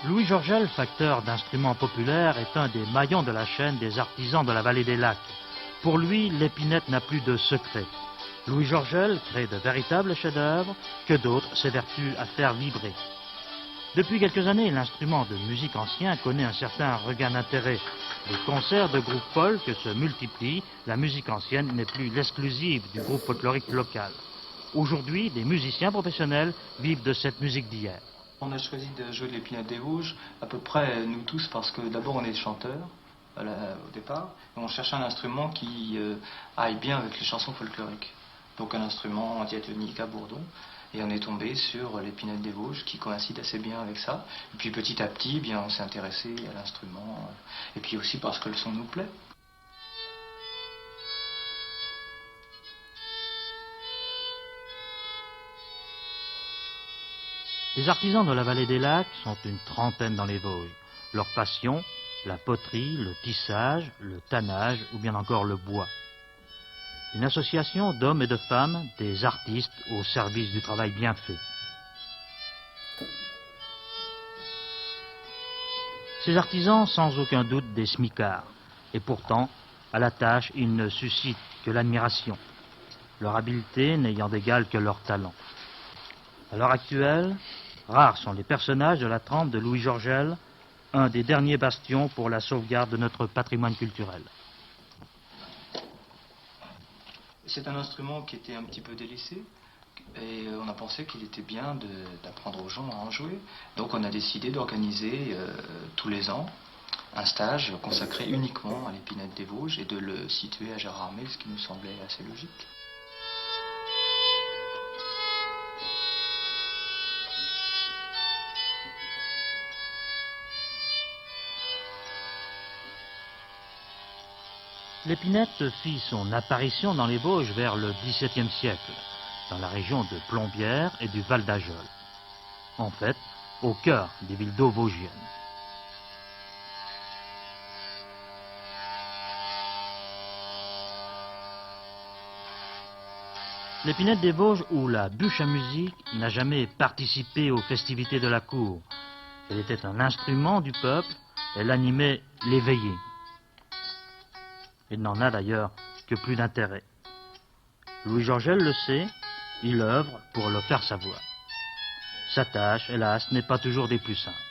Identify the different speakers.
Speaker 1: Louis Georgel, facteur d'instruments populaires, est un des maillons de la chaîne des artisans de la vallée des Lacs. Pour lui, l'épinette n'a plus de secret. Louis Georgel crée de véritables chefs-d'œuvre que d'autres s'évertuent à faire vibrer. Depuis quelques années, l'instrument de musique ancien connaît un certain regain d'intérêt. Les concerts de groupes folk se multiplient, la musique ancienne n'est plus l'exclusive du groupe folklorique local. Aujourd'hui, des musiciens professionnels vivent de cette musique d'hier.
Speaker 2: On a choisi de jouer de l'épinette des Vosges, à peu près nous tous, parce que d'abord on est chanteurs au départ, et on cherchait un instrument qui aille bien avec les chansons folkloriques. Donc un instrument diatonique à bourdon, et on est tombé sur l'épinette des Vosges qui coïncide assez bien avec ça. Et puis petit à petit, eh bien, on s'est intéressé à l'instrument, et puis aussi parce que le son nous plaît.
Speaker 1: Les artisans de la vallée des Lacs sont une trentaine dans les Vosges. Leur passion, la poterie, le tissage, le tannage ou bien encore le bois. Une association d'hommes et de femmes, des artistes au service du travail bien fait. Ces artisans, sans aucun doute, des smicards. Et pourtant, à la tâche, ils ne suscitent que l'admiration. Leur habileté n'ayant d'égal que leur talent. À l'heure actuelle, rares sont les personnages de la trempe de Louis Georgel, un des derniers bastions pour la sauvegarde de notre patrimoine culturel.
Speaker 2: C'est un instrument qui était un petit peu délaissé et on a pensé qu'il était bien d'apprendre aux gens à en jouer. Donc on a décidé d'organiser tous les ans un stage consacré uniquement à l'épinette des Vosges et de le situer à Gérardmer, ce qui nous semblait assez logique.
Speaker 1: L'épinette fit son apparition dans les Vosges vers le XVIIe siècle, dans la région de Plombières et du Val d'Ajol. En fait, au cœur des villes d'eau vosgiennes. L'épinette des Vosges ou la bûche à musique n'a jamais participé aux festivités de la cour. Elle était un instrument du peuple, elle animait les veillées. Il n'en a d'ailleurs que plus d'intérêt. Louis Georgel le sait, il œuvre pour le faire savoir. Sa tâche, hélas, n'est pas toujours des plus simples.